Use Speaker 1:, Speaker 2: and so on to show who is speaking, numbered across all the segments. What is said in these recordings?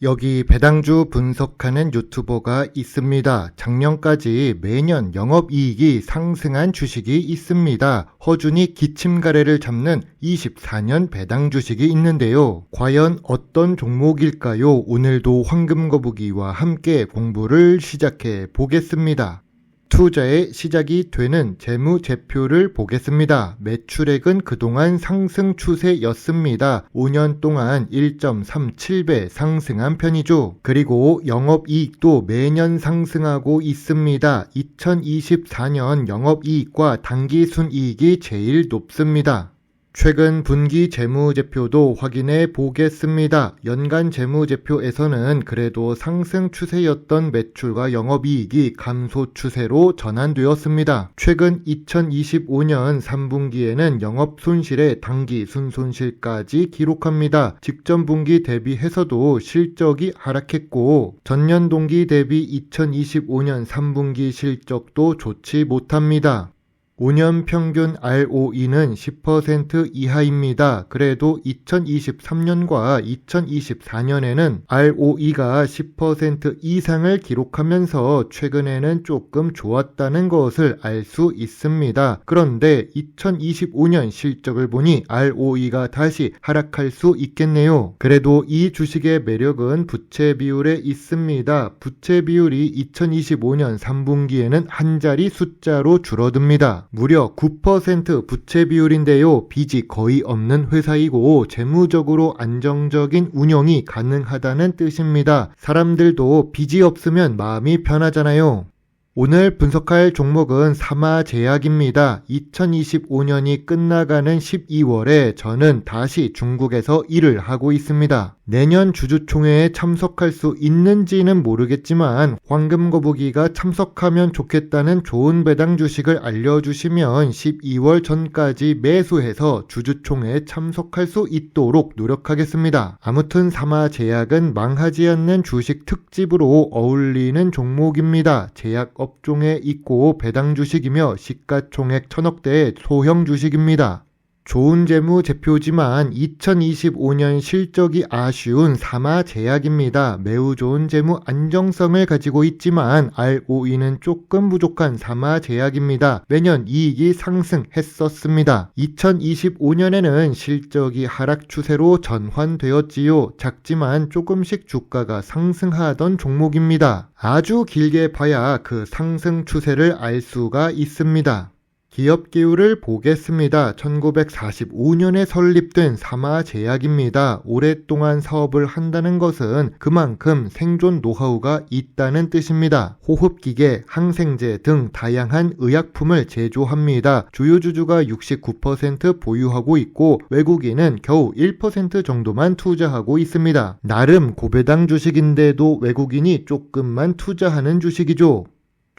Speaker 1: 여기 배당주 분석하는 유튜버가 있습니다. 작년까지 매년 영업이익이 상승한 주식이 있습니다. 허준이 기침가래를 잡는 24년 배당 주식이 있는데요. 과연 어떤 종목일까요? 오늘도 황금거북이와 함께 공부를 시작해 보겠습니다. 투자의 시작이 되는 재무제표를 보겠습니다. 매출액은 그동안 상승 추세였습니다. 5년 동안 1.37배 상승한 편이죠. 그리고 영업이익도 매년 상승하고 있습니다. 2024년 영업이익과 당기순이익이 제일 높습니다. 최근 분기 재무제표도 확인해 보겠습니다. 연간 재무제표에서는 그래도 상승 추세였던 매출과 영업이익이 감소 추세로 전환되었습니다. 최근 2025년 3분기에는 영업손실의 당기순손실까지 기록합니다. 직전 분기 대비해서도 실적이 하락했고 전년 동기 대비 2025년 3분기 실적도 좋지 못합니다. 5년 평균 ROE는 10% 이하입니다. 그래도 2023년과 2024년에는 ROE가 10% 이상을 기록하면서 최근에는 조금 좋았다는 것을 알 수 있습니다. 그런데 2025년 실적을 보니 ROE가 다시 하락할 수 있겠네요. 그래도 이 주식의 매력은 부채 비율에 있습니다. 부채 비율이 2025년 3분기에는 한 자리 숫자로 줄어듭니다. 무려 9% 부채 비율인데요. 빚이 거의 없는 회사이고 재무적으로 안정적인 운영이 가능하다는 뜻입니다. 사람들도 빚이 없으면 마음이 편하잖아요. 오늘 분석할 종목은 사마제약입니다. 2025년이 끝나가는 12월에 저는 다시 중국에서 일을 하고 있습니다. 내년 주주총회에 참석할 수 있는지는 모르겠지만 황금거북이가 참석하면 좋겠다는 좋은 배당 주식을 알려주시면 12월 전까지 매수해서 주주총회에 참석할 수 있도록 노력하겠습니다. 아무튼 사마제약은 망하지 않는 주식 특집으로 어울리는 종목입니다. 제약 업종에 있고 배당 주식이며 시가총액 1000억대의 소형 주식입니다. 좋은 재무제표지만 2025년 실적이 아쉬운 사마제약입니다. 매우 좋은 재무 안정성을 가지고 있지만 ROE는 조금 부족한 사마제약입니다. 매년 이익이 상승했었습니다. 2025년에는 실적이 하락 추세로 전환되었지요. 작지만 조금씩 주가가 상승하던 종목입니다. 아주 길게 봐야 그 상승 추세를 알 수가 있습니다. 기업 기후를 보겠습니다. 1945년에 설립된 사마제약입니다. 오랫동안 사업을 한다는 것은 그만큼 생존 노하우가 있다는 뜻입니다. 호흡기계, 항생제 등 다양한 의약품을 제조합니다. 주요 주주가 69% 보유하고 있고 외국인은 겨우 1% 정도만 투자하고 있습니다. 나름 고배당 주식인데도 외국인이 조금만 투자하는 주식이죠.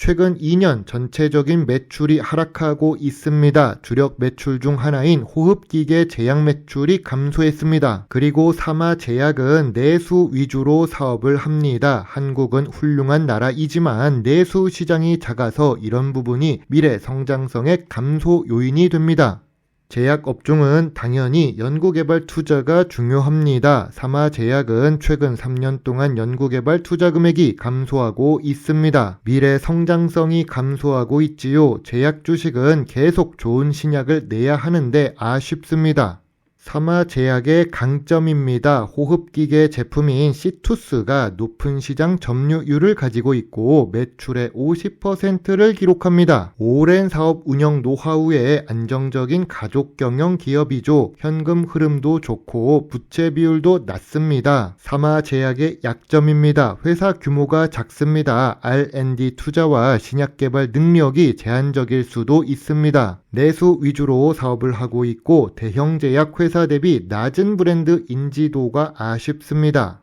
Speaker 1: 최근 2년 전체적인 매출이 하락하고 있습니다. 주력 매출 중 하나인 호흡기계 제약 매출이 감소했습니다. 그리고 사마제약은 내수 위주로 사업을 합니다. 한국은 훌륭한 나라이지만 내수 시장이 작아서 이런 부분이 미래 성장성의 감소 요인이 됩니다. 제약 업종은 당연히 연구개발 투자가 중요합니다. 사마제약은 최근 3년 동안 연구개발 투자 금액이 감소하고 있습니다. 미래 성장성이 감소하고 있지요. 제약 주식은 계속 좋은 신약을 내야 하는데 아쉽습니다. 사마제약의 강점입니다. 호흡기계 제품인 시투스가 높은 시장 점유율을 가지고 있고 매출의 50%를 기록합니다. 오랜 사업 운영 노하우에 안정적인 가족 경영 기업이죠. 현금 흐름도 좋고 부채 비율도 낮습니다. 사마제약의 약점입니다. 회사 규모가 작습니다. R&D 투자와 신약 개발 능력이 제한적일 수도 있습니다. 내수 위주로 사업을 하고 있고 대형 제약 회사 대비 낮은 브랜드 인지도가 아쉽습니다.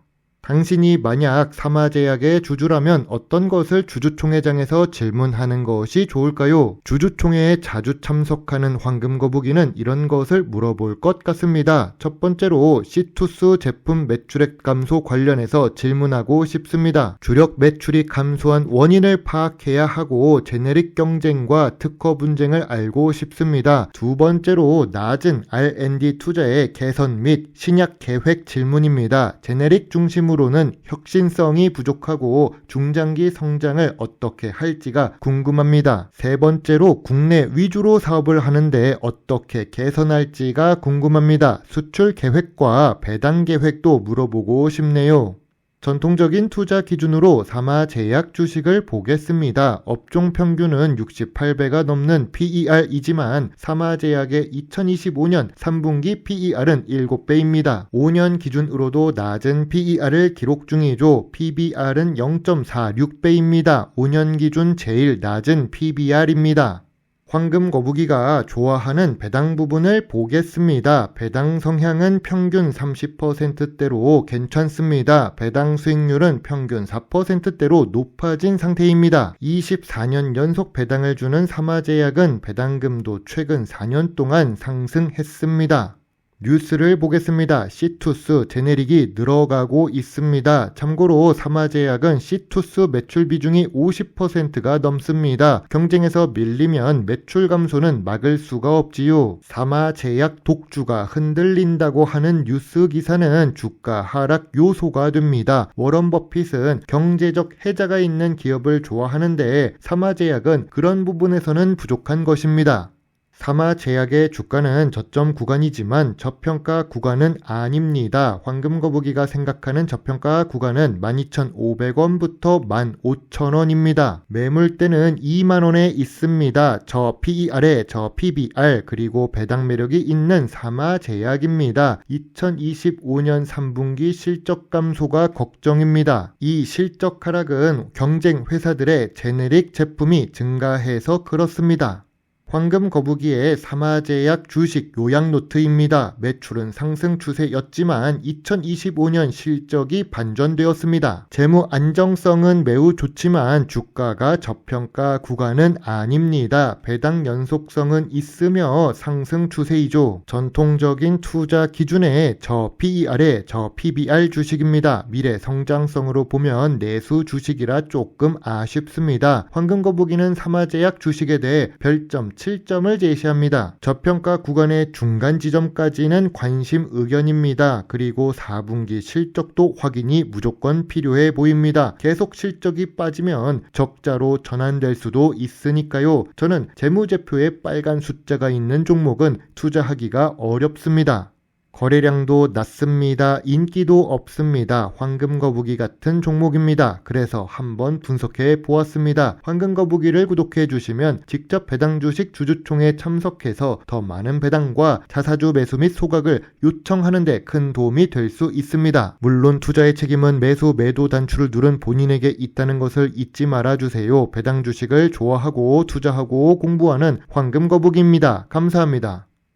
Speaker 1: 당신이 만약 사마제약의 주주라면 어떤 것을 주주총회장에서 질문하는 것이 좋을까요? 주주총회에 자주 참석하는 황금거북이는 이런 것을 물어볼 것 같습니다. 첫 번째로 시투스 제품 매출액 감소 관련해서 질문하고 싶습니다. 주력 매출이 감소한 원인을 파악해야 하고 제네릭 경쟁과 특허 분쟁을 알고 싶습니다. 두 번째로 낮은 R&D 투자의 개선 및 신약 계획 질문입니다. 제네릭 중심으로 기준으로는 혁신성이 부족하고 중장기 성장을 어떻게 할지가 궁금합니다. 세 번째로 국내 위주로 사업을 하는데 어떻게 개선할지가 궁금합니다. 수출 계획과 배당 계획도 물어보고 싶네요. 전통적인 투자 기준으로 사마제약 주식을 보겠습니다. 업종 평균은 68배가 넘는 PER이지만 사마제약의 2025년 3분기 PER은 7배입니다. 5년 기준으로도 낮은 PER을 기록 중이죠. PBR은 0.46배입니다. 5년 기준 제일 낮은 PBR입니다. 황금 거북이가 좋아하는 배당 부분을 보겠습니다. 배당 성향은 평균 30%대로 괜찮습니다. 배당 수익률은 평균 4%대로 높아진 상태입니다. 24년 연속 배당을 주는 사마제약은 배당금도 최근 4년 동안 상승했습니다. 뉴스를 보겠습니다. 시투스 제네릭이 늘어가고 있습니다. 참고로 사마제약은 시투스 매출 비중이 50%가 넘습니다. 경쟁에서 밀리면 매출 감소는 막을 수가 없지요. 사마제약 독주가 흔들린다고 하는 뉴스 기사는 주가 하락 요소가 됩니다. 워런 버핏은 경제적 해자가 있는 기업을 좋아하는데 사마제약은 그런 부분에서는 부족한 것입니다. 사마제약의 주가는 저점 구간이지만 저평가 구간은 아닙니다. 황금거북이가 생각하는 저평가 구간은 12,500원부터 15,000원입니다. 매물대는 2만원에 있습니다. 저 PER에 저 PBR 그리고 배당 매력이 있는 사마제약입니다. 2025년 3분기 실적 감소가 걱정입니다. 이 실적 하락은 경쟁 회사들의 제네릭 제품이 증가해서 그렇습니다. 황금거북이의 사마제약 주식 요약 노트입니다. 매출은 상승 추세였지만 2025년 실적이 반전되었습니다. 재무 안정성은 매우 좋지만 주가가 저평가 구간은 아닙니다. 배당 연속성은 있으며 상승 추세이죠. 전통적인 투자 기준의 저 PER에 저 PBR 주식입니다. 미래 성장성으로 보면 내수 주식이라 조금 아쉽습니다. 황금거북이는 사마제약 주식에 대해 별점 7점을 제시합니다. 저평가 구간의 중간 지점까지는 관심 의견입니다. 그리고 4분기 실적도 확인이 무조건 필요해 보입니다. 계속 실적이 빠지면 적자로 전환될 수도 있으니까요. 저는 재무제표에 빨간 숫자가 있는 종목은 투자하기가 어렵습니다. 거래량도 낮습니다. 인기도 없습니다. 황금거북이 같은 종목입니다. 그래서 한번 분석해 보았습니다. 황금거북이를 구독해 주시면 직접 배당 주식 주주총회에 참석해서 더 많은 배당과 자사주 매수 및 소각을 요청하는 데 큰 도움이 될 수 있습니다. 물론 투자의 책임은 매수 매도 단추를 누른 본인에게 있다는 것을 잊지 말아 주세요. 배당 주식을 좋아하고 투자하고 공부하는 황금거북이입니다. 감사합니다.